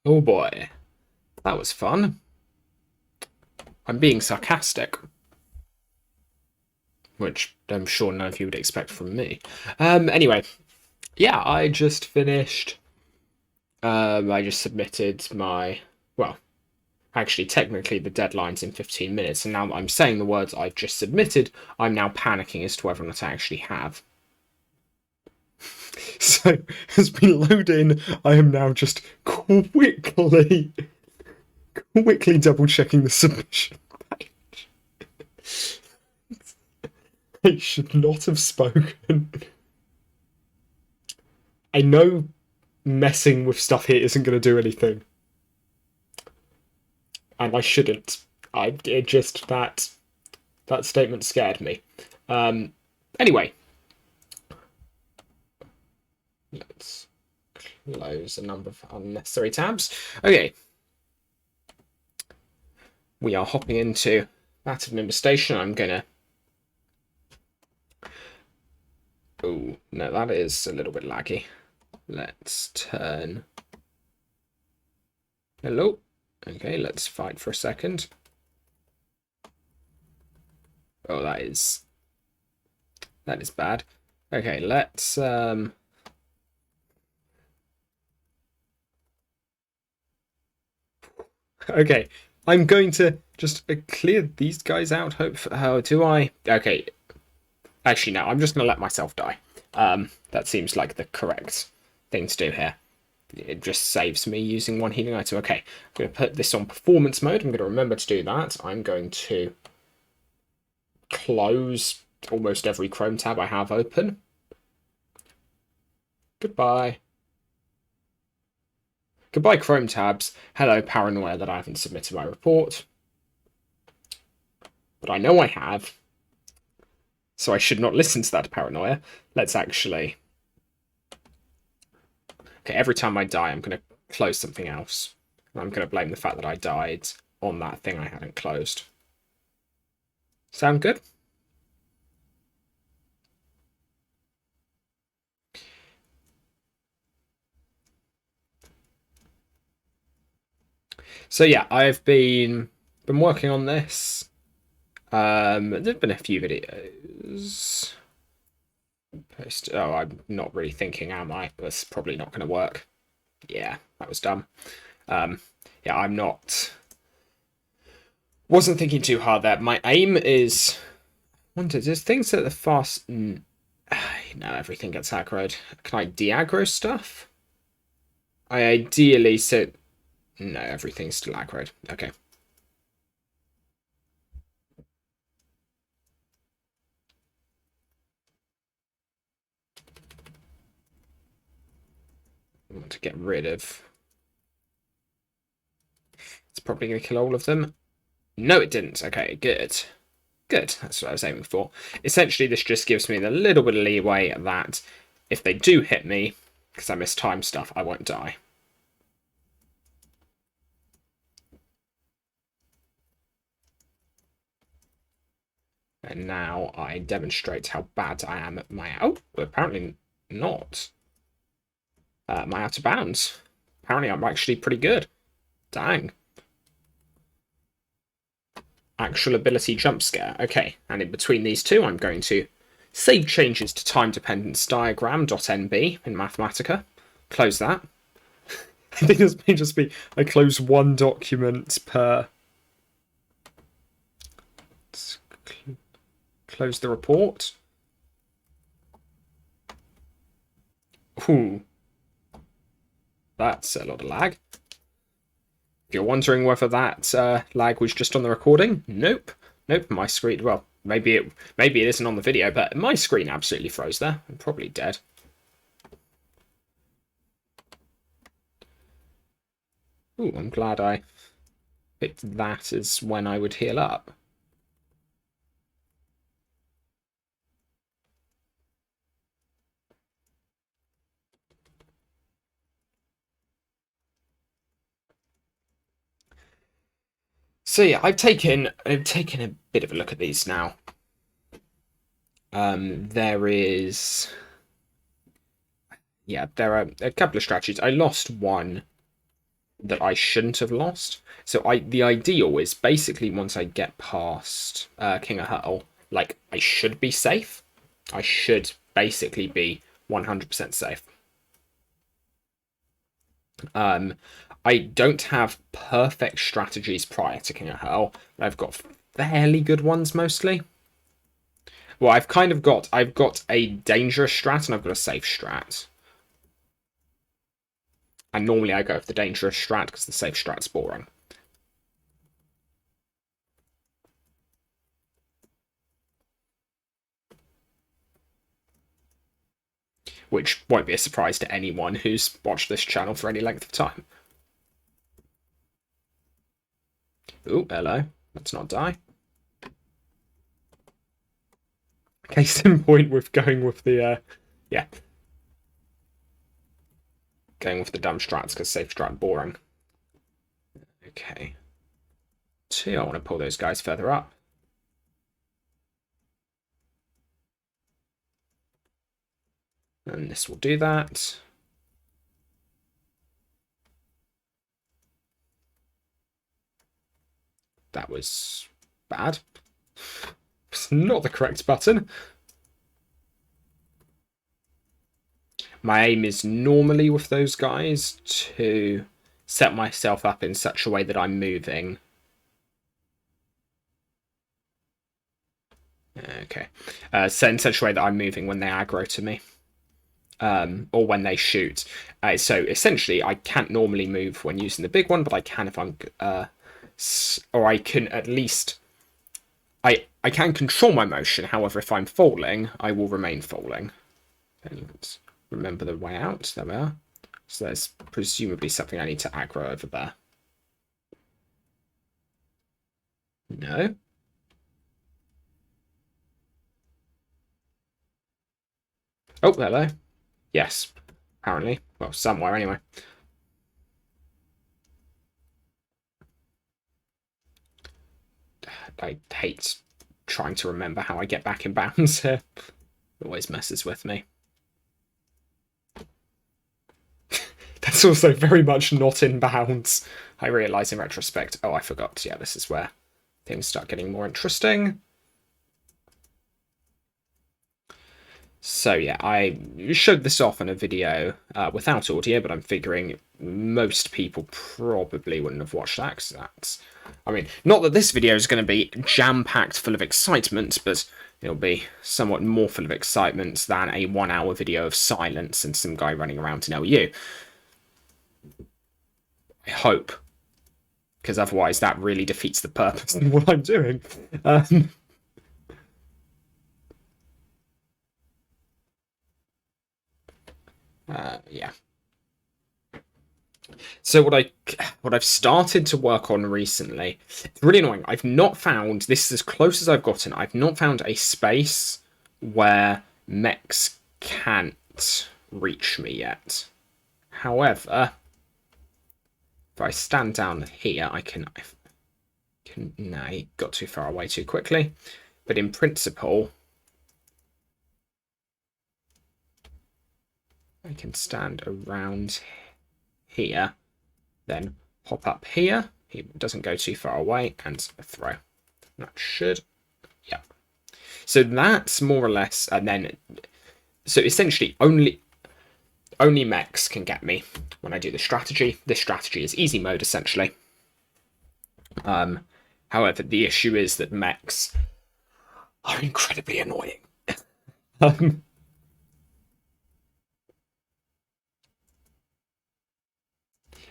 Oh boy, that was fun. I'm being sarcastic, which I'm sure none of you would expect from me. Anyway, yeah, I just finished. I just submitted my. Well, actually, technically, the deadline's in 15 minutes, and now that I'm saying the words I've just submitted, I'm now panicking as to whether or not I actually have. So, it's been loading. I am now just quickly double checking the submission page. I should not have spoken. I know messing with stuff here isn't going to do anything, and I shouldn't. That statement scared me. Anyway, let's close a number of unnecessary tabs. Okay, we are hopping into that of member station. I'm gonna. Oh no, that is a little bit laggy. Let's turn. Hello. Okay, let's fight for a second. Oh, that is bad. Okay, let's Okay, I'm going to just clear these guys out. How do I? Okay, actually no, I'm just gonna let myself die. That seems like the correct thing to do here. It just saves me using one healing item. Okay, I'm going to put this on performance mode. I'm going to remember to do that. I'm going to close almost every Chrome tab I have open. Goodbye. Goodbye, Chrome tabs. Hello, paranoia that I haven't submitted my report. But I know I have. So I should not listen to that paranoia. Let's actually... Okay, every time I die, I'm going to close something else. I'm going to blame the fact that I died on that thing I hadn't closed. Sound good? So yeah, I've been working on this. There've been a few videos. Oh, I'm not really thinking, am I? That's probably not going to work. Yeah, that was dumb. Yeah, I'm not. Wasn't thinking too hard there. My aim is. Wonder, there's things that are fast. No, everything gets aggroed. Can I de-aggro stuff? I ideally sit. No, everything's still aggroed. Okay. I want to get rid of. It's probably going to kill all of them. No, it didn't. Okay, good. Good, that's what I was aiming for. Essentially, this just gives me the little bit of leeway that if they do hit me, because I miss time stuff, I won't die. And now I demonstrate how bad I am at my... Oh, apparently not. My out of bounds. Apparently I'm actually pretty good. Dang. Actual ability jump scare. Okay, and in between these two, I'm going to save changes to time dependence diagram.nb in Mathematica. Close that. I think this may just be I close one document per. Let's close the report. Ooh. That's a lot of lag. If you're wondering whether that lag was just on the recording, nope. Nope, my screen, well, maybe it isn't on the video, but my screen absolutely froze there. I'm probably dead. Ooh, I'm glad I picked that as when I would heal up. So yeah, I've taken a bit of a look at these now. There is, yeah, there are a couple of strategies. I lost one that I shouldn't have lost. So the ideal is basically once I get past King of Hurl, like I should be safe. I should basically be 100% safe. I don't have perfect strategies prior to King of Hurl, but I've got fairly good ones mostly. Well, I've got a dangerous strat and I've got a safe strat. And normally I go for the dangerous strat because the safe strat's boring. Which won't be a surprise to anyone who's watched this channel for any length of time. Ooh, hello. Let's not die. Case in point with going with the, yeah. Going with the dumb strats because safe strat boring. Okay. 2, I want to pull those guys further up. And this will do that. That was bad. It's not the correct button. My aim is normally with those guys to set myself up in such a way that I'm moving. Okay. Set in such a way that I'm moving when they aggro to me. Or when they shoot. So essentially, I can't normally move when using the big one, but I can if I'm... or I can at least... I can control my motion, however, if I'm falling, I will remain falling. Okay, let's remember the way out. There we are. So there's presumably something I need to aggro over there. No. Oh, hello. Yes, apparently. Well, somewhere anyway. I hate trying to remember how I get back in bounds here. It always messes with me. That's also very much not in bounds. I realise in retrospect. Oh, I forgot. Yeah, this is where things start getting more interesting. So yeah, I showed this off in a video without audio, but I'm figuring most people probably wouldn't have watched that, because that's... I mean, not that this video is going to be jam-packed full of excitement, but it'll be somewhat more full of excitement than a 1-hour video of silence and some guy running around in LU. I hope. Because otherwise that really defeats the purpose of what I'm doing. Yeah. So what I've started to work on recently, it's really annoying. I've not found, this is as close as I've gotten, I've not found a space where mechs can't reach me yet. However, if I stand down here, I can no, he got too far away too quickly. But in principle, I can stand around here, then hop up here. He doesn't go too far away, and throw. That should, yeah. So that's more or less, and then, so essentially only mechs can get me when I do the strategy. This strategy is easy mode essentially. However, the issue is that mechs are incredibly annoying.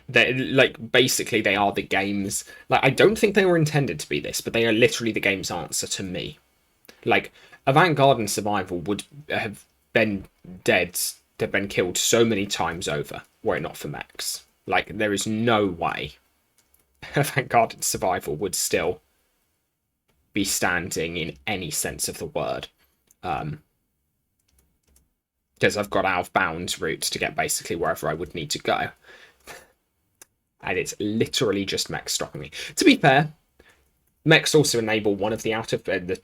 They like basically they are the game's, like, I don't think they were intended to be this, but they are literally the game's answer to me. Like, Avant-Garde and Survival would have been dead, they've been killed so many times over were it not for mechs. Like, there is no way Avant-Garde and Survival would still be standing in any sense of the word. Because I've got out of bounds routes to get basically wherever I would need to go. And it's literally just mechs stopping me. To be fair, mechs also enable one of the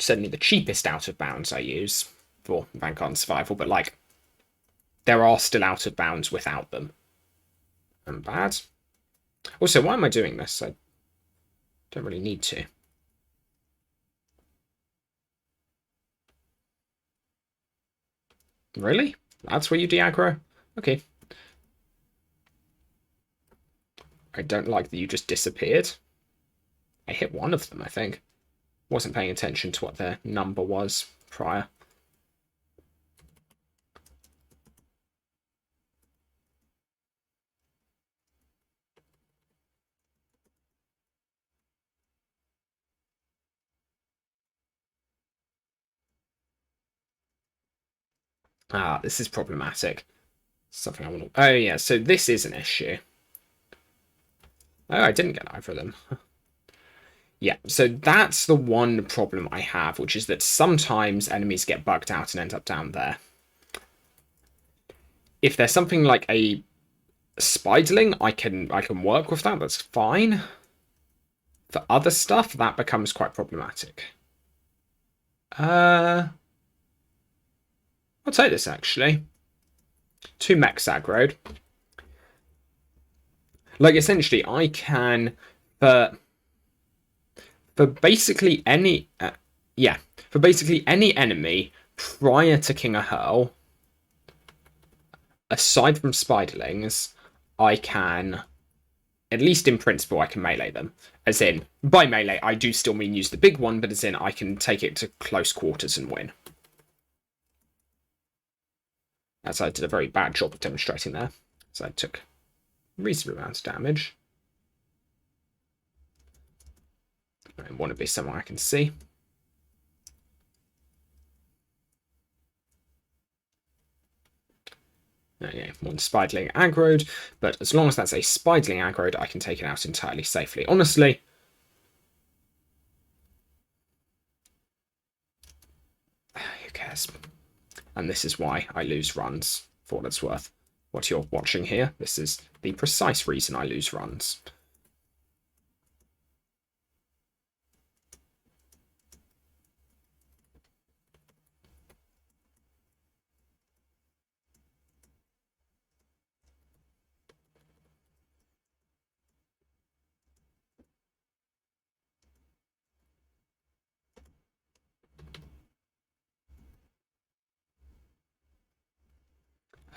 certainly the cheapest out of bounds I use for Vanguard and Survival, but like, there are still out of bounds without them. And bad. Also, why am I doing this? I don't really need to. Really? That's where you de-aggro? Okay. I don't like that you just disappeared. I hit one of them, I think. Wasn't paying attention to what their number was prior. Ah, this is problematic. Something I want to... Oh, yeah, so this is an issue. Oh, I didn't get either of them. Yeah, so that's the one problem I have, which is that sometimes enemies get bugged out and end up down there. If there's something like a spiderling, I can work with that, that's fine. For other stuff, that becomes quite problematic. I'll take this, actually. 2 mechs aggroed. Like, essentially, I can... For basically any... for basically any enemy prior to King of Hurl, aside from spiderlings, I can... At least in principle, I can melee them. As in, by melee, I do still mean use the big one, but as in, I can take it to close quarters and win. As I did a very bad job of demonstrating there. So I took a reasonable amount of damage. I want to be somewhere I can see. Yeah, one spiderling aggroed, but as long as that's a spiderling aggroed, I can take it out entirely safely. Honestly, who cares? And this is why I lose runs, for what it's worth. What you're watching here, this is the precise reason I lose runs.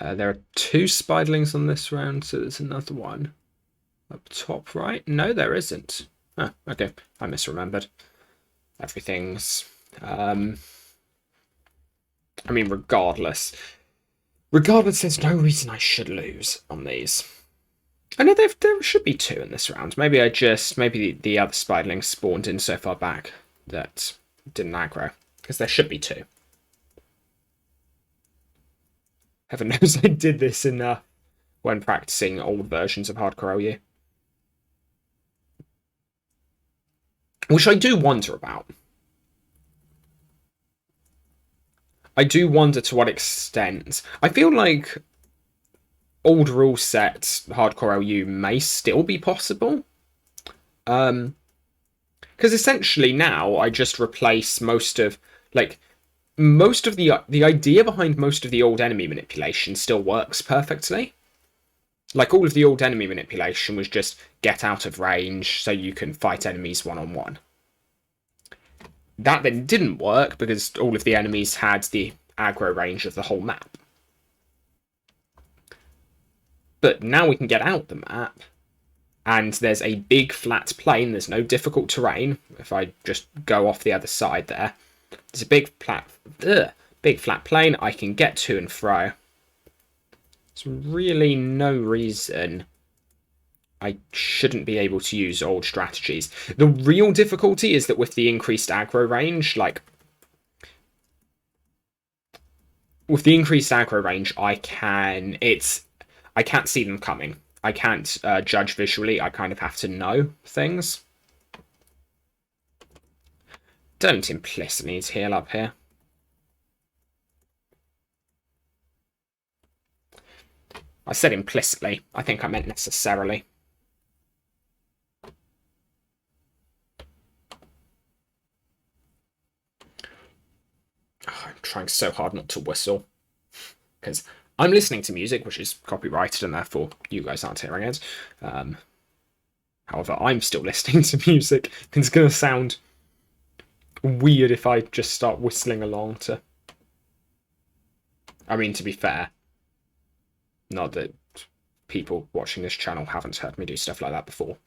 There are 2 spiderlings on this round, so there's another one. Up top right? No, there isn't. Ah, okay. I misremembered. Everything's... I mean, regardless, there's no reason I should lose on these. I know there should be 2 in this round. Maybe maybe the other spiderlings spawned in so far back that didn't aggro. Because there should be 2. Heaven knows I did this in when practicing old versions of Hardcore OU. Which I do wonder about. I do wonder to what extent. I feel like old rule set Hardcore OU may still be possible. Because essentially now I just replace most of the idea behind most of the old enemy manipulation still works perfectly. Like, all of the old enemy manipulation was just get out of range so you can fight enemies one-on-one. That then didn't work because all of the enemies had the aggro range of the whole map. But now we can get out the map, and there's a big flat plane, there's no difficult terrain. If I just go off the other side there, there's a big flat plane I can get to and fro. There's really no reason I shouldn't be able to use old strategies. The real difficulty is that with the increased aggro range, I can't see them coming. I can't judge visually. I kind of have to know things. Don't implicitly need to heal up here. I said implicitly. I think I meant necessarily. Oh, I'm trying so hard not to whistle. Because I'm listening to music, which is copyrighted, and therefore you guys aren't hearing it. However, I'm still listening to music. It's going to sound weird if I just start whistling along to... I mean, to be fair, not that people watching this channel haven't heard me do stuff like that before.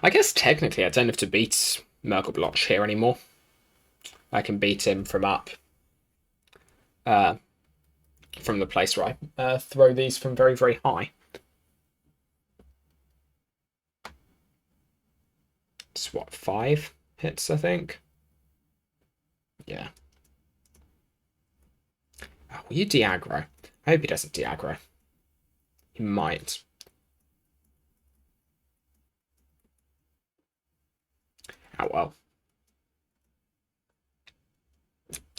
I guess technically I don't have to beat Merkel Bloch here anymore. I can beat him from up, from the place where I throw these from very, very high. It's what, 5 hits, I think? Yeah. Oh, will you de-aggro? I hope he doesn't de-aggro. He might. Oh well.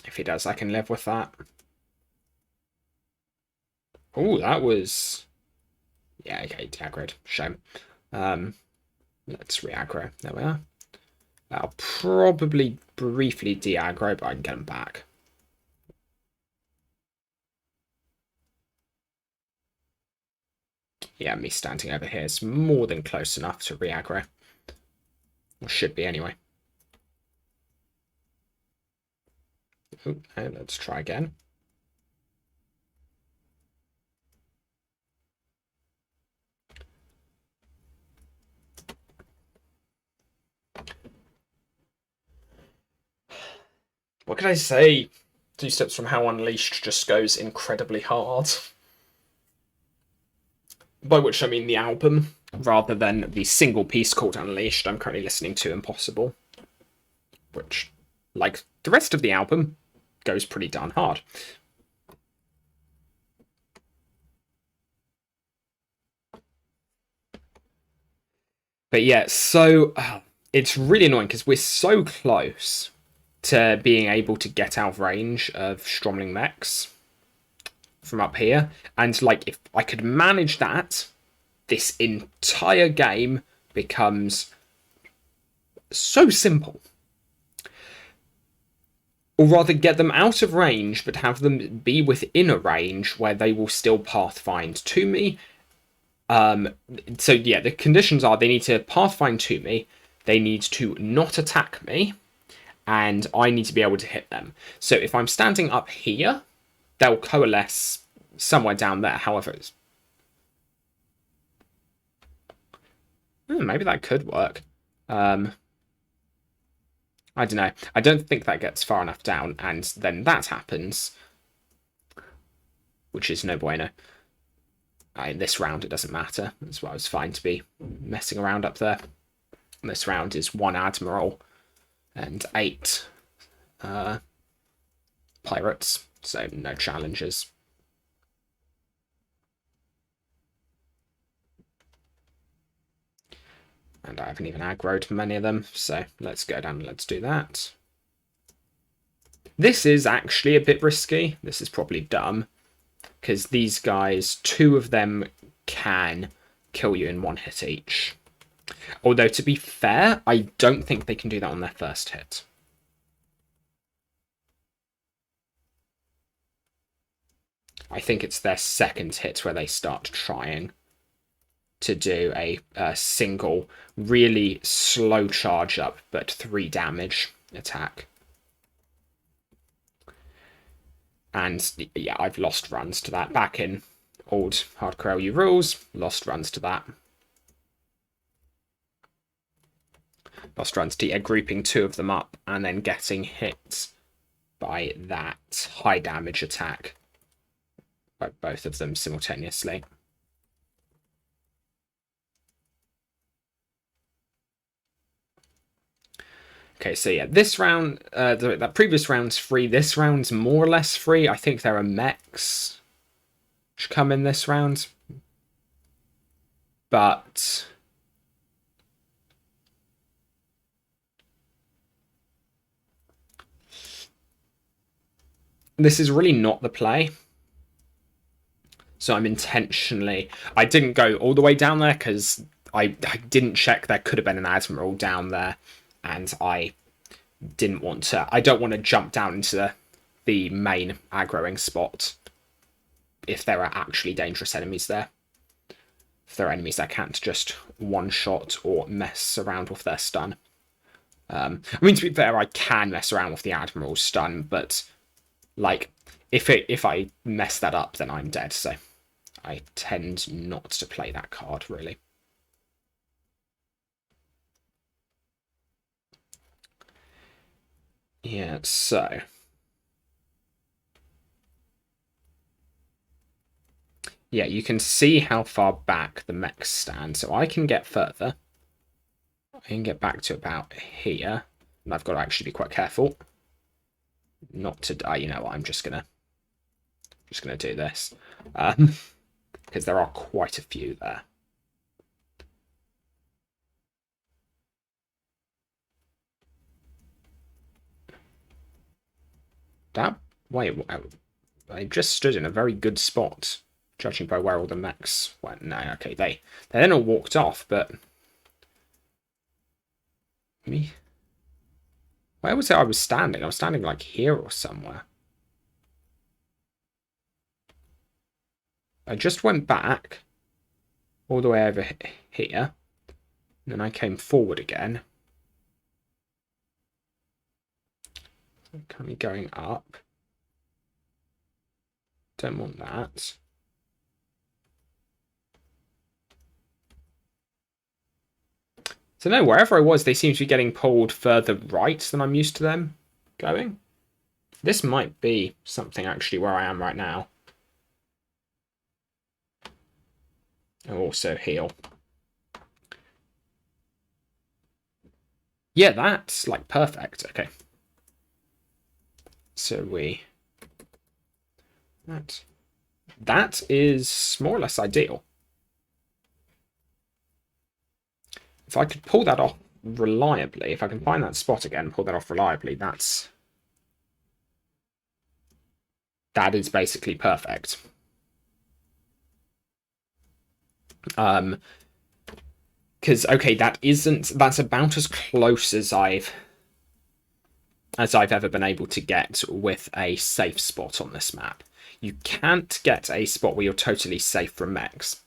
If he does, I can live with that. Oh, that was... Yeah, okay, de-aggroed. Shame. Let's re-aggro. There we are. I'll probably briefly de-aggro, but I can get him back. Yeah, me standing over here is more than close enough to re-aggro. Or should be, anyway. Oh, let's try again. What could I say? 2 Steps from Hell Unleashed just goes incredibly hard. By which I mean the album, rather than the single piece called Unleashed I'm currently listening to, Impossible. Which, like the rest of the album, goes pretty darn hard. But yeah, so it's really annoying because we're so close to being able to get out of range of Stromling mechs from up here. And like, if I could manage that, this entire game becomes so simple. Or rather, get them out of range, but have them be within a range where they will still pathfind to me. So yeah, the conditions are they need to pathfind to me, they need to not attack me, and I need to be able to hit them. So if I'm standing up here, they'll coalesce somewhere down there. However, maybe that could work. I don't know. I don't think that gets far enough down, and then that happens, which is no bueno. In this round, it doesn't matter. That's why I was fine to be messing around up there. This round is 1 Admiral and 8 pirates, so no challenges. And I haven't even aggroed many of them, so let's go down and let's do that. This is actually a bit risky. This is probably dumb, because these guys, 2 of them can kill you in 1 hit each. Although, to be fair, I don't think they can do that on their first hit. I think it's their second hit where they start trying to do a single, really slow charge up, but 3 damage attack. And yeah, I've lost runs to that. Back in old Hardcore LU rules, lost runs to that. Lost runs to grouping 2 of them up and then getting hit by that high damage attack by both of them simultaneously. Okay, so yeah, this round, that previous round's free. This round's more or less free. I think there are mechs which come in this round. But this is really not the play. So I'm intentionally... I didn't go all the way down there because I didn't check there could have been an Admiral down there, and I didn't want to. I don't want to jump down into the main aggroing spot if there are actually dangerous enemies there. If there are enemies that can't just one-shot or mess around with their stun. I mean, to be fair, I can mess around with the Admiral's stun, but like if I mess that up, then I'm dead. So I tend not to play that card really. Yeah, so yeah, you can see how far back the mechs stand, so I can get further. I can get back to about here, and I've got to actually be quite careful not to die. You know what? I'm just gonna do this, because there are quite a few there. That wait, I just stood in a very good spot, judging by where all the mechs went. No, okay, they then all walked off, but me. Where was it I was standing? I was standing like here or somewhere. I just went back all the way over here, and then I came forward again. Kind of going up. Don't want that. So no, wherever I was, they seem to be getting pulled further right than I'm used to them going. This might be something actually where I am right now. I'll also heal. Yeah, that's like perfect. Okay. So that is more or less ideal. If I could pull that off reliably, if I can find that spot again, pull that off reliably, that is basically perfect. Because okay, that's about as close as I've ever been able to get with a safe spot on this map. You can't get a spot where you're totally safe from mechs.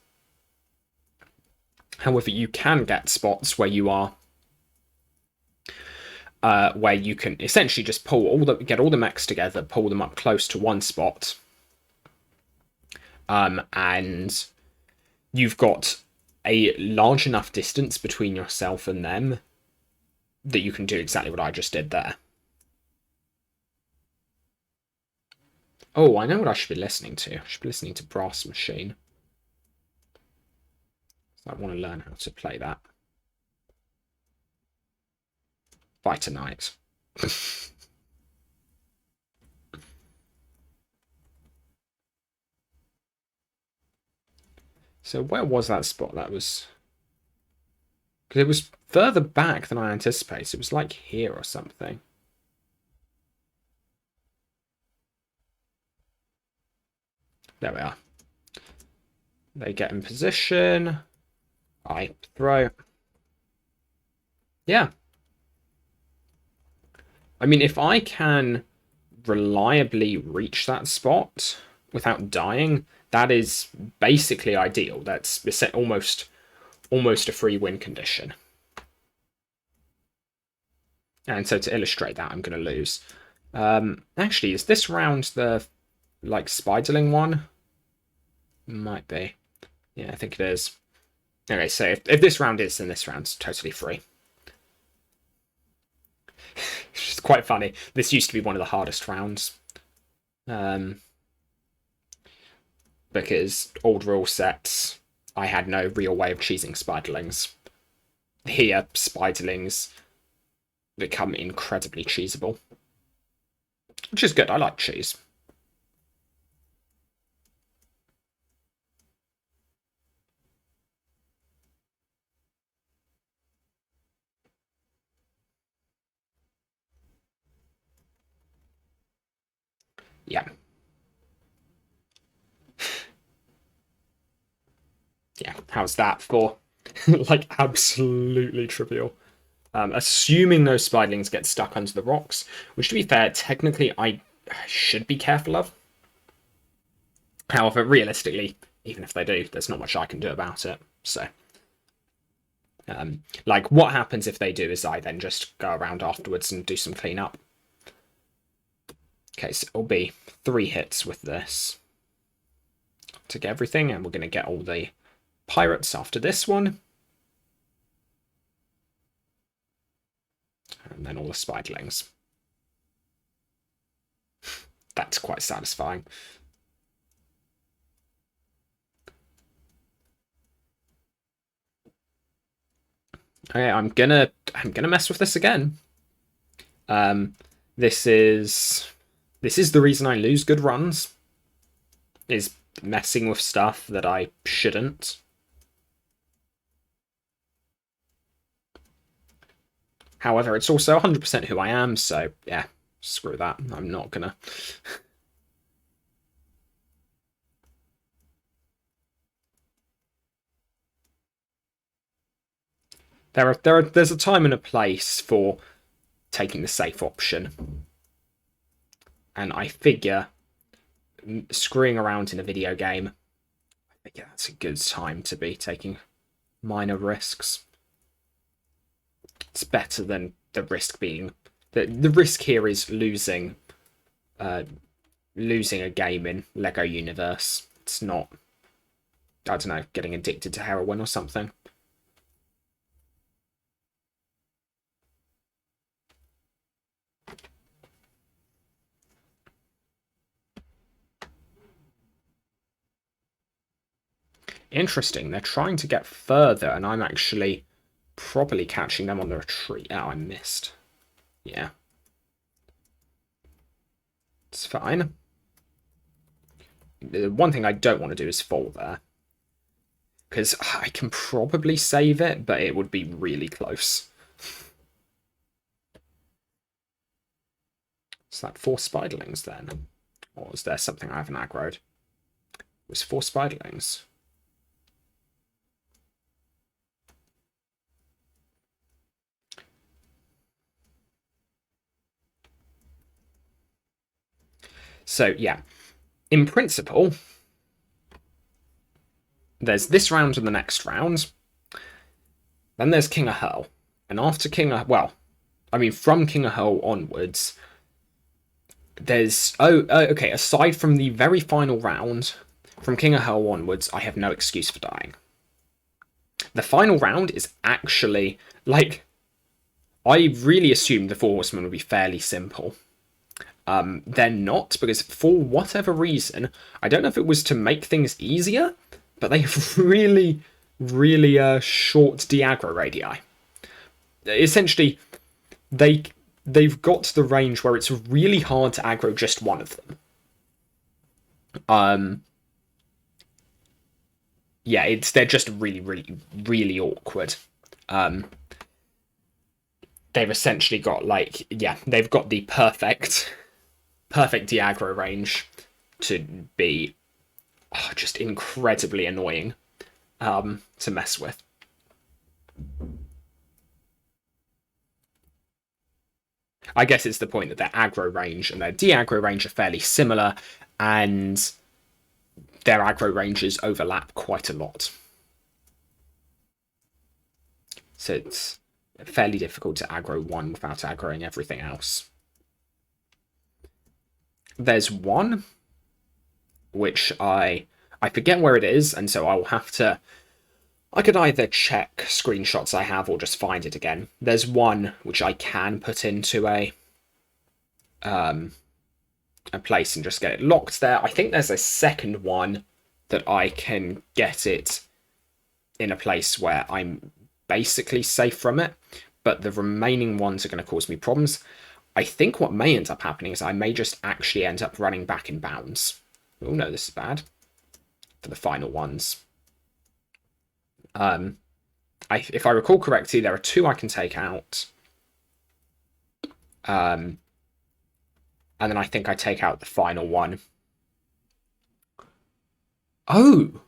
However, you can get spots where you are where you can essentially just get all the mechs together, pull them up close to one spot, and you've got a large enough distance between yourself and them that you can do exactly what I just did there. Oh, I know what I should be listening to. I should be listening to Brass Machine. I want to learn how to play that. By tonight. So where was that spot? That was... because it was further back than I anticipated. It was like here or something. There we are. They get in position. I throw. Yeah. I mean, if I can reliably reach that spot without dying, that is basically ideal. That's almost a free win condition. And so to illustrate that, I'm going to lose. Actually, is this round the like spiderling one? Might be. Yeah, I think it is. Okay, so if this round is, then this round's totally free. It's just quite funny. This used to be one of the hardest rounds. Because old rule sets, I had no real way of cheesing spiderlings. Here, spiderlings become incredibly cheesable. Which is good, I like cheese. Yeah. Yeah, how's that for Like, absolutely trivial. Assuming those spiderlings get stuck under the rocks, which, to be fair, technically I should be careful of. However, realistically, even if they do, there's not much I can do about it. So, like, what happens if they do is I then just go around afterwards and do some cleanup. Okay, so it'll be 3 hits with this to get everything, and we're going to get all the pirates after this one. And then all the spiderlings. That's quite satisfying. Okay, I'm gonna mess with this again. This is the reason I lose good runs. Is messing with stuff that I shouldn't. However, it's also 100% who I am, so yeah, screw that. I'm not gonna. There's a time and a place for taking the safe option, and I figure screwing around in a video game, I think that's a good time to be taking minor risks. It's better than the risk being the risk here is losing a game in Lego Universe. It's not, I don't know, getting addicted to heroin or something. Interesting. They're trying to get further, and I'm actually probably catching them on the retreat. Oh, I missed. Yeah. It's fine. The one thing I don't want to do is fall there. Because I can probably save it, but it would be really close. Is that 4 spiderlings then? Or is there something I haven't aggroed? It was 4 spiderlings. So, yeah. In principle, there's this round and the next round. Then there's King of Hurl. And after King of... Well, I mean, from King of Hurl onwards, there's... okay, aside from the very final round, from King of Hurl onwards, I have no excuse for dying. The final round is actually, like... I really assumed the 4 Horsemen would be fairly simple. They're not, because for whatever reason, I don't know if it was to make things easier, but they have really, really short de-aggro radii. Essentially, they've got to the range where it's really hard to aggro just one of them. Yeah, they're just really, really, really awkward. They've essentially got, like, yeah, they've got the perfect de-aggro range to be just incredibly annoying to mess with. I guess it's the point that their aggro range and their de-aggro range are fairly similar, and their aggro ranges overlap quite a lot. So it's fairly difficult to aggro one without aggroing everything else. There's one which I forget where it is, and so I'll have to... I could either check screenshots I have or just find it again. There's one which I can put into a place and just get it locked there. I think there's a second one that I can get it in a place where I'm basically safe from it, but the remaining ones are going to cause me problems. I think what may end up happening is I may just actually end up running back in bounds. Oh no, this is bad. For the final ones. If I recall correctly, there are 2 I can take out. And then I think I take out the final one. Oh!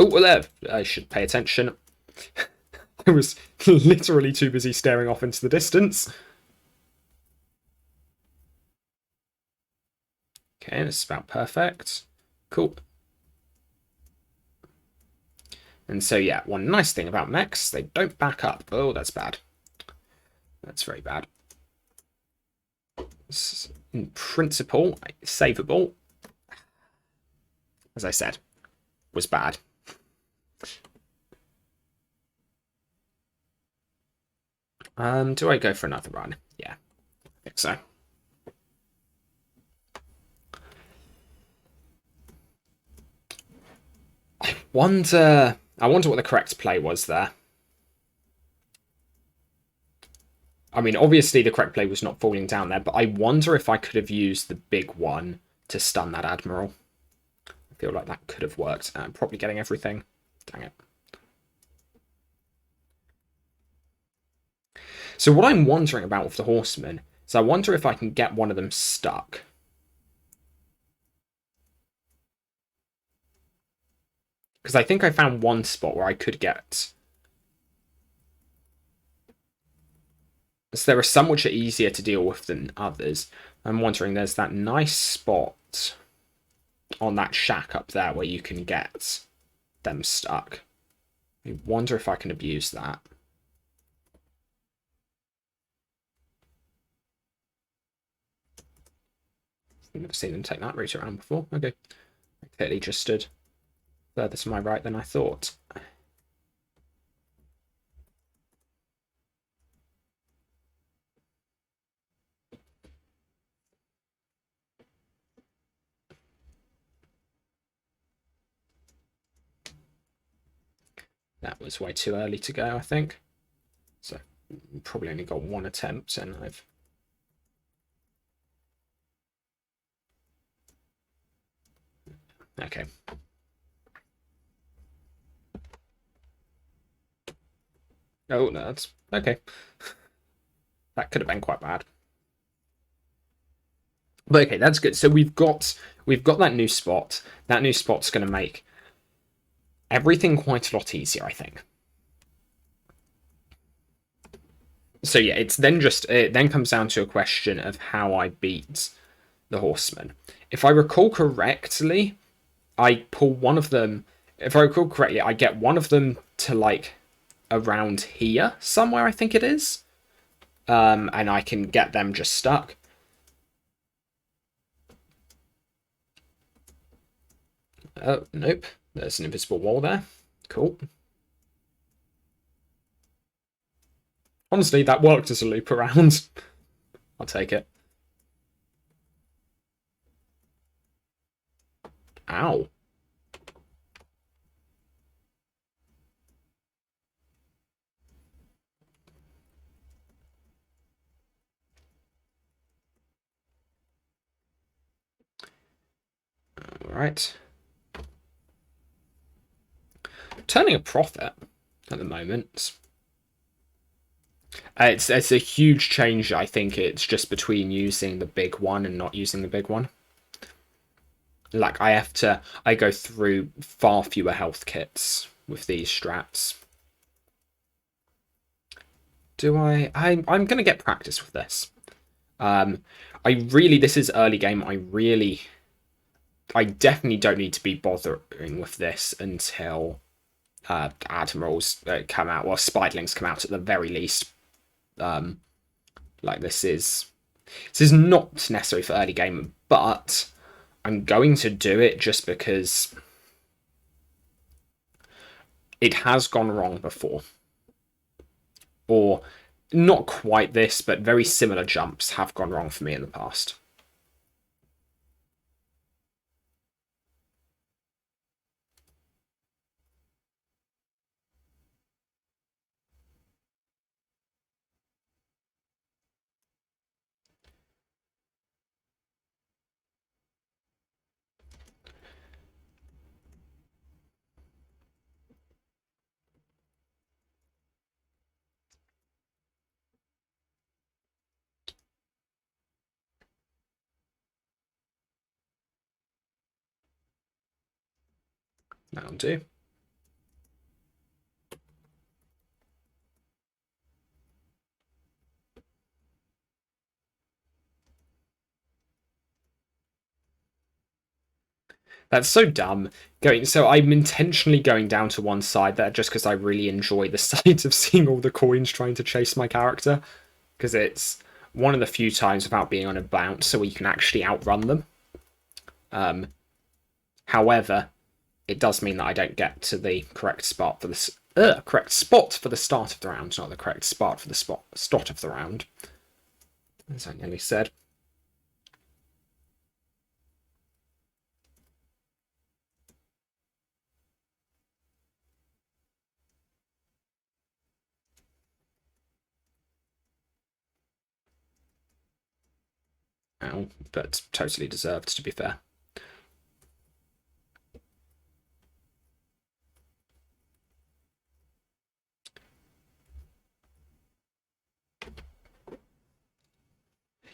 Oh, well, there. I should pay attention. I was literally too busy staring off into the distance. Okay, this is about perfect. Cool. And so, yeah, one nice thing about mechs, they don't back up. Oh, that's bad. That's very bad. In principle, savable. As I said, was bad. Do I go for another run? Yeah, I think so. I wonder what the correct play was there. I mean, obviously the correct play was not falling down there, but I wonder if I could have used the big one to stun that Admiral. I feel like that could have worked. I'm probably getting everything. Dang it. So what I'm wondering about with the Horsemen is I wonder if I can get one of them stuck. Because I think I found one spot where I could get... So there are some which are easier to deal with than others. I'm wondering, there's that nice spot on that shack up there where you can get them stuck. I wonder if I can abuse that. I've never seen them take that route around before. Okay. I clearly just stood further to my right than I thought. That was way too early to go, I think. So probably only got one attempt and I've... Okay. Oh, no, that's... Okay. That could have been quite bad. But okay, that's good. So we've got that new spot. That new spot's going to make everything quite a lot easier, I think. So yeah, it then comes down to a question of how I beat the Horsemen. If I recall correctly, I pull one of them. If I recall correctly, I get one of them to like around here somewhere, I think it is. And I can get them just stuck. Oh, nope. There's an invisible wall there. Cool. Honestly, that worked as a loop around. I'll take it. Ow. All right. Turning a profit at the moment. It's a huge change. I think it's just between using the big one and not using the big one. Like I go through far fewer health kits with these strats. I'm gonna get practice with this. This is early game. I definitely don't need to be bothering with this until Admirals come out, or Spiderlings come out at the very least. Like this is not necessary for early game, but I'm going to do it just because it has gone wrong before. Or not quite this, but very similar jumps have gone wrong for me in the past. That'll do. That's so dumb. So I'm intentionally going down to one side there just because I really enjoy the sight of seeing all the coins trying to chase my character. Because it's one of the few times without being on a bounce so you can actually outrun them. However, it does mean that I don't get to the correct spot for this. Correct spot for the start of the round, not the correct spot for the start of the round. As I nearly said. Ow, but totally deserved, to be fair.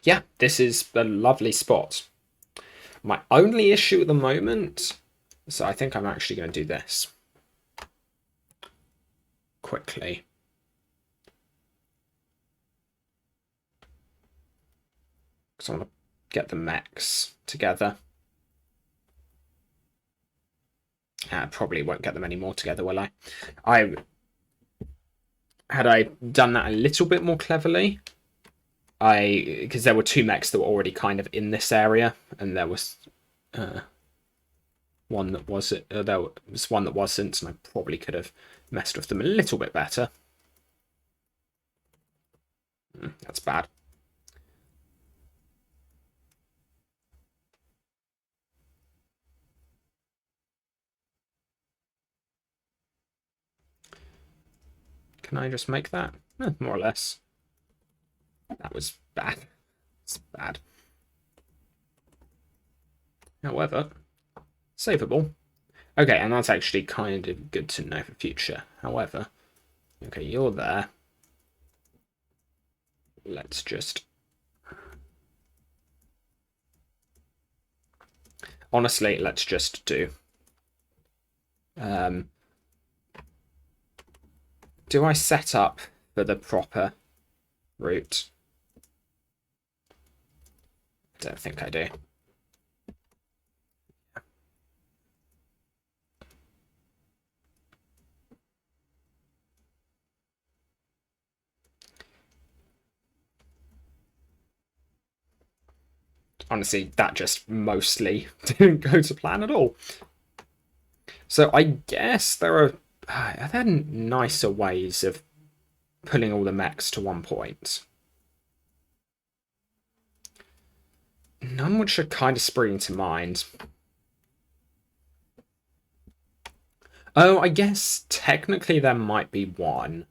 Yeah, this is a lovely spot. My only issue at the moment, so I think I'm actually going to do this quickly. Because I want to get the mechs together. I probably won't get them any more together, will I? Had I done that a little bit more cleverly, because there were two mechs that were already kind of in this area, and there was one that wasn't. There was one that wasn't, and I probably could have messed with them a little bit better. That's bad. Can I just make that? More or less. That was bad. It's bad. However, savable. Okay, and that's actually kind of good to know for future. However, okay, you're there. Let's just... Honestly, let's just do... do I set up for the proper route? I don't think I do. Honestly, that just mostly didn't go to plan at all. So I guess are there nicer ways of pulling all the mechs to one point? None which are kind of springing to mind. Oh, I guess technically there might be one.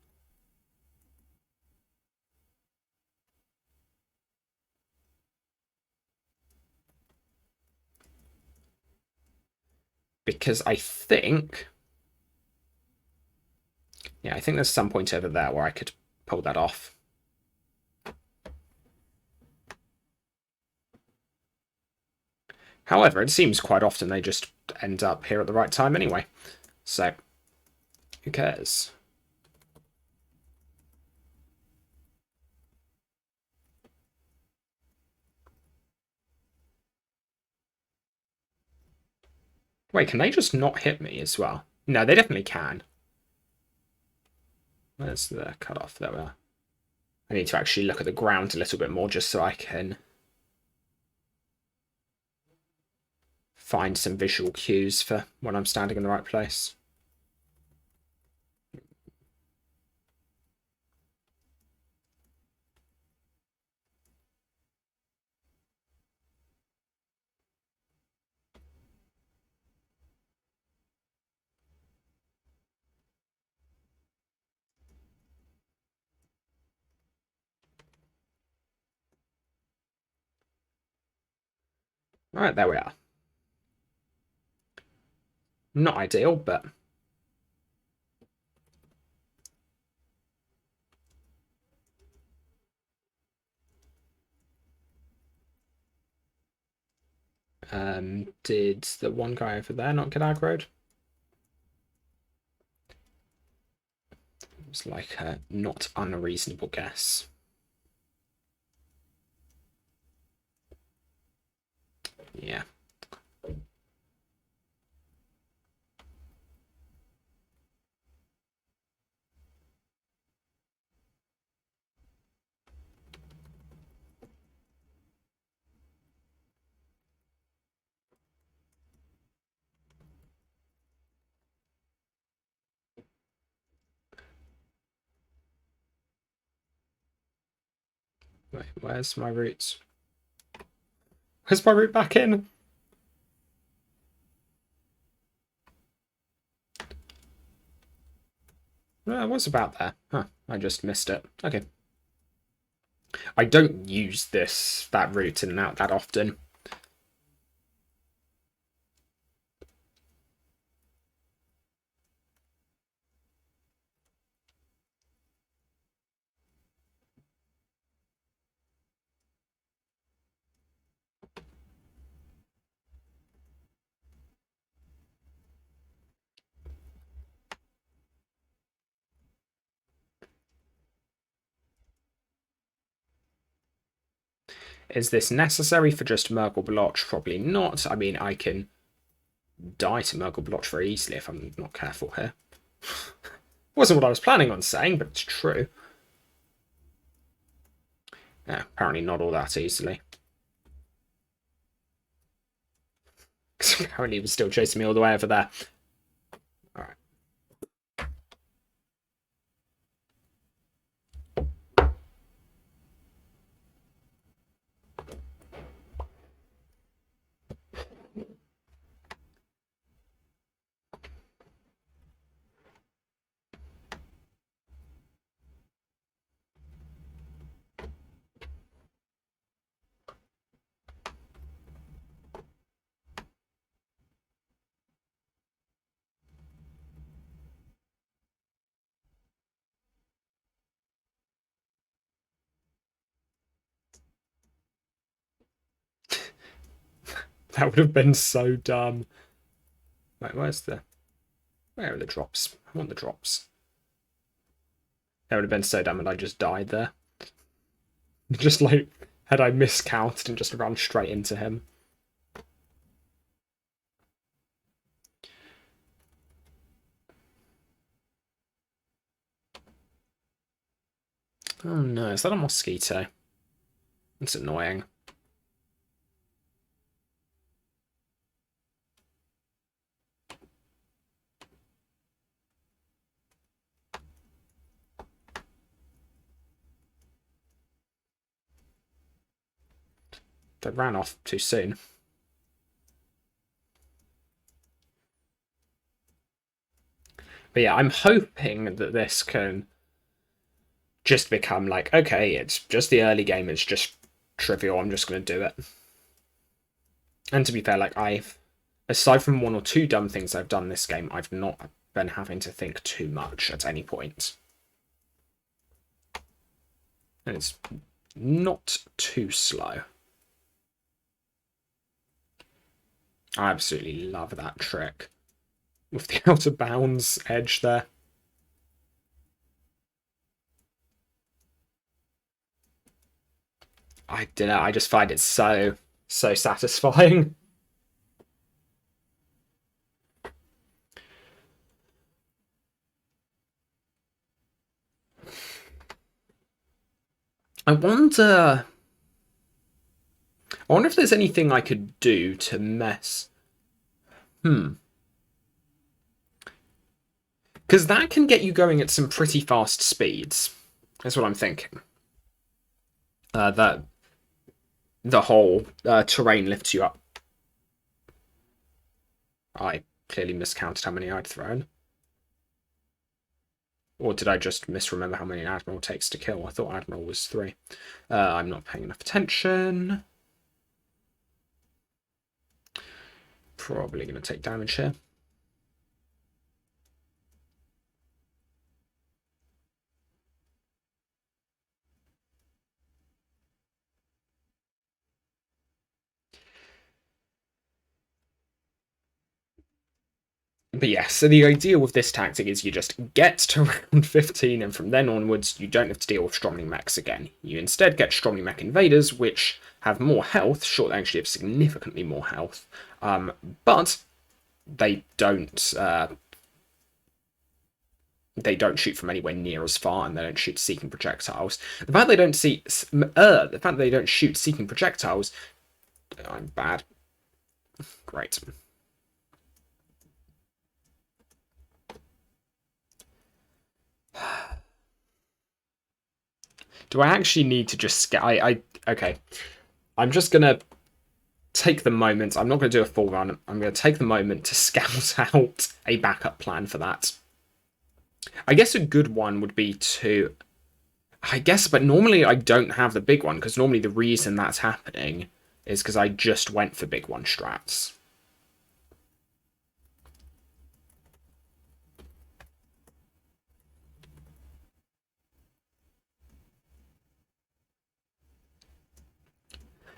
Because I think... Yeah, I think there's some point over there where I could pull that off. However, it seems quite often they just end up here at the right time anyway. So, who cares? Wait, can they just not hit me as well? No, they definitely can. Where's the cutoff? There we are. I need to actually look at the ground a little bit more just so I can find some visual cues for when I'm standing in the right place. Right, there we are. Not ideal, but... did the one guy over there not get aggroed? It was like a not unreasonable guess. Yeah. Wait, where's my route? Where's my route back in? Well, it was about there. Huh, I just missed it. Okay. I don't use that route in and out that often. Is this necessary for just Murgle Blotch? Probably not. I mean, I can die to Murgle Blotch very easily if I'm not careful here. Wasn't what I was planning on saying, but it's true. Yeah, apparently not all that easily. Because apparently he was still chasing me all the way over there. Alright. That would have been so dumb. Wait, where are the drops? I want the drops. That would have been so dumb and I just died there. Just like, had I miscounted and just run straight into him. Oh no, is that a mosquito? It's annoying. They ran off too soon. But yeah, I'm hoping that this can just become like, okay, it's just the early game, it's just trivial, I'm just going to do it. And to be fair, like, aside from one or two dumb things I've done this game, I've not been having to think too much at any point. And it's not too slow. I absolutely love that trick. With the out of bounds edge there. I don't know, I just find it so satisfying. I wonder if there's anything I could do to mess. Because that can get you going at some pretty fast speeds. That's what I'm thinking. That the whole terrain lifts you up. I clearly miscounted how many I'd thrown. Or did I just misremember how many an Admiral takes to kill? I thought Admiral was 3. I'm not paying enough attention. Probably going to take damage here. But yeah, so the idea with this tactic is you just get to round 15, and from then onwards, you don't have to deal with Stroming mechs again. You instead get Stroming mech invaders, which have more health. Sure, they actually have significantly more health, but they don't shoot from anywhere near as far, and they don't shoot seeking projectiles. The fact they don't shoot seeking projectiles, I'm bad. Great. Do I actually need to just okay. I'm just gonna take the moment. I'm not going to do a full run. I'm going to take the moment to scout out a backup plan for that. I guess a good one would be to... I guess, but normally I don't have the big one, because normally the reason that's happening is because I just went for big one strats.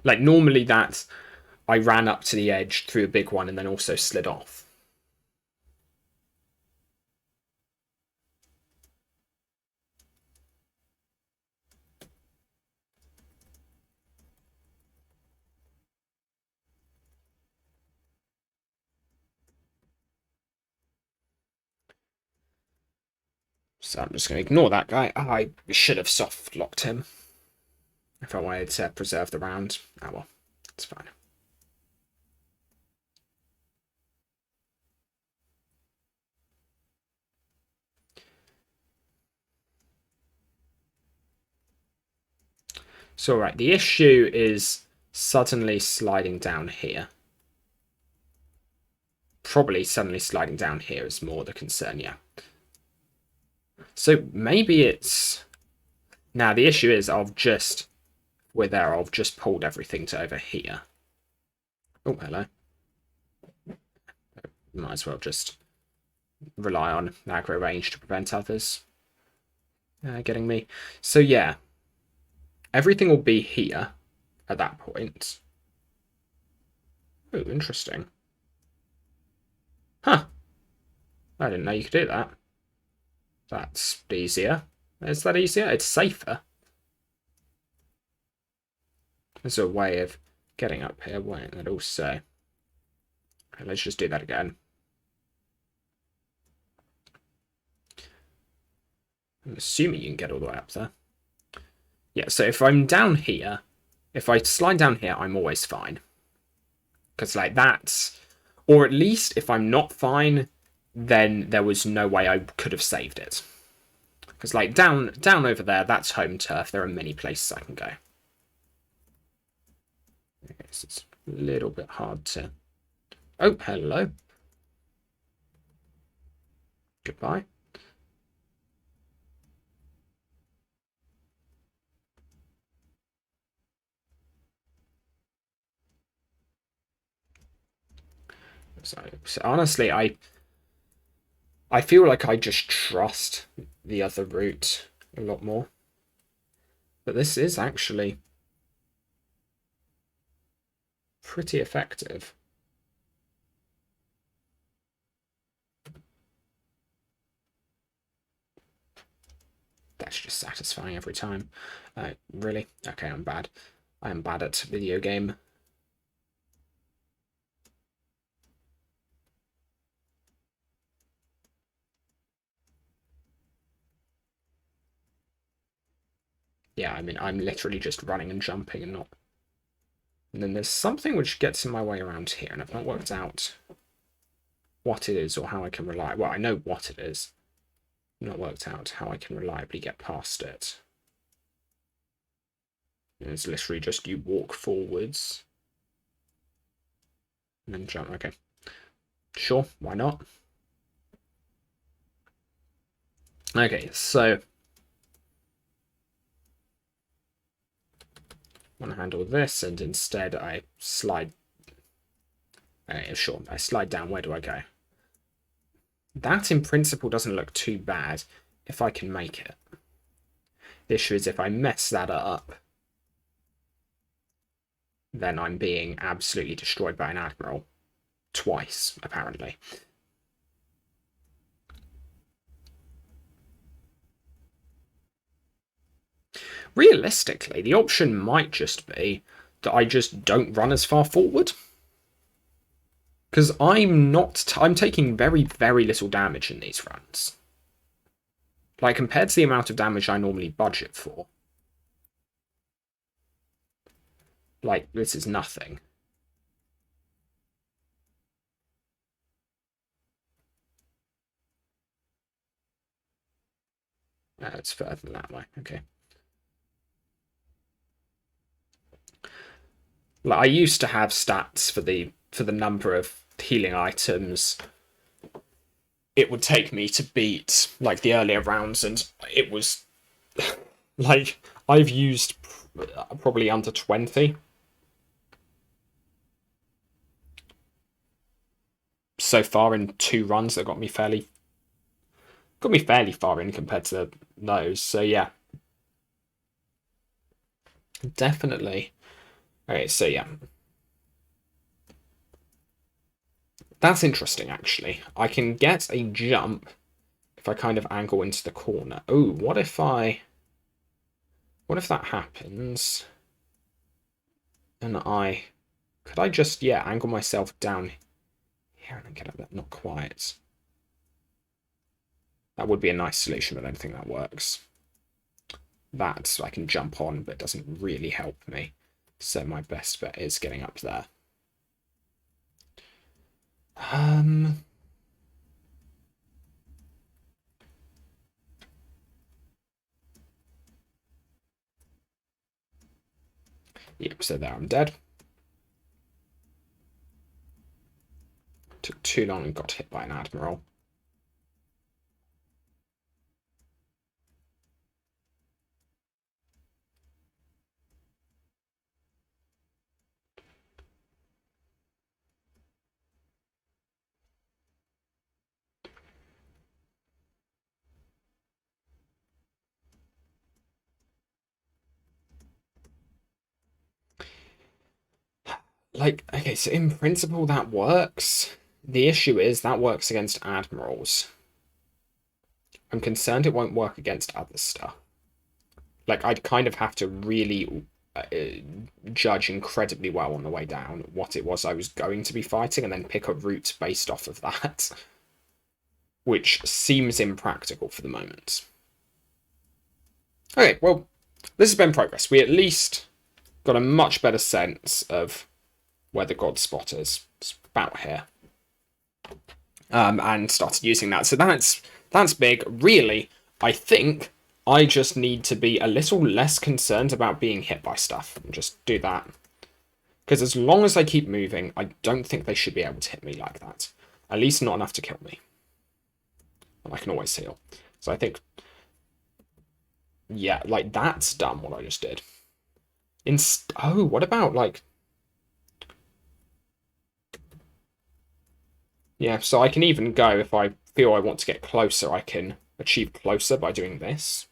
Like, normally that I ran up to the edge, threw a big one, and then also slid off. So I'm just going to ignore that guy. I should have soft locked him if I wanted to preserve the round. Oh well, it's fine. So, right, the issue is suddenly sliding down here. Probably suddenly sliding down here is more the concern, yeah. So maybe it's... Now, the issue is I've just pulled everything to over here. Oh, hello. Might as well just rely on aggro range to prevent others getting me. So, yeah. Everything will be here at that point. Oh, interesting. Huh. I didn't know you could do that. That's easier. Is that easier? It's safer. There's a way of getting up here. Wait, that also... Okay, let's just do that again. I'm assuming you can get all the way up there. Yeah, so if I'm down here, if I slide down here, I'm always fine. Because, like, that's... Or at least, if I'm not fine, then there was no way I could have saved it. Because, like, down over there, that's home turf. There are many places I can go. Okay, so it's a little bit hard to... Oh, hello. Goodbye. So honestly, I feel like I just trust the other route a lot more. But this is actually pretty effective. That's just satisfying every time. Really? Okay, I'm bad. I am bad at video game. Yeah, I mean, I'm literally just running and jumping and not... And then there's something which gets in my way around here, and I've not worked out what it is or how I can rely... Well, I know what it is. I've not worked out how I can reliably get past it. It's literally just you walk forwards and then jump. Okay. Sure, why not? Okay, so I want to handle this, and instead I slide. Okay, sure, I slide down. Where do I go? That, in principle, doesn't look too bad if I can make it. The issue is if I mess that up, then I'm being absolutely destroyed by an admiral. Twice, apparently. Realistically, the option might just be that I just don't run as far forward. Because I'm taking very, very little damage in these runs. Like, compared to the amount of damage I normally budget for. Like, this is nothing. It's further than that way, okay. Like I used to have stats for the number of healing items it would take me to beat like the earlier rounds, and it was like I've used probably under 20 so far in 2 runs that got me fairly far in compared to those. So yeah, definitely. Okay, so yeah, that's interesting actually. I can get a jump if I kind of angle into the corner. Oh, what if that happens? And could I just, yeah, angle myself down here and then get up there? Not quite. That would be a nice solution, but I don't think that works. That I can jump on, but it doesn't really help me. So my best bet is getting up there. Yep, so there I'm dead. Took too long and got hit by an admiral. Like, okay, so in principle that works. The issue is that works against admirals. I'm concerned it won't work against other stuff. Like, I'd kind of have to really judge incredibly well on the way down what it was I was going to be fighting and then pick a route based off of that, which seems impractical for the moment. Okay, well, this has been progress. We at least got a much better sense of where the god spot is. It's about here. And started using that. So that's big. Really, I think I just need to be a little less concerned about being hit by stuff and just do that. Because as long as I keep moving, I don't think they should be able to hit me like that. At least not enough to kill me. And I can always heal. So I think, yeah, like that's dumb what I just did. Oh, what about like... Yeah, so I can even go, if I feel I want to get closer, I can achieve closer by doing this.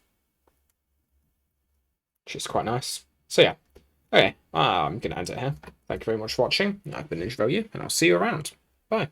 Which is quite nice. So yeah. Okay, I'm going to end it here. Thank you very much for watching. I've been Ninja Value, and I'll see you around. Bye.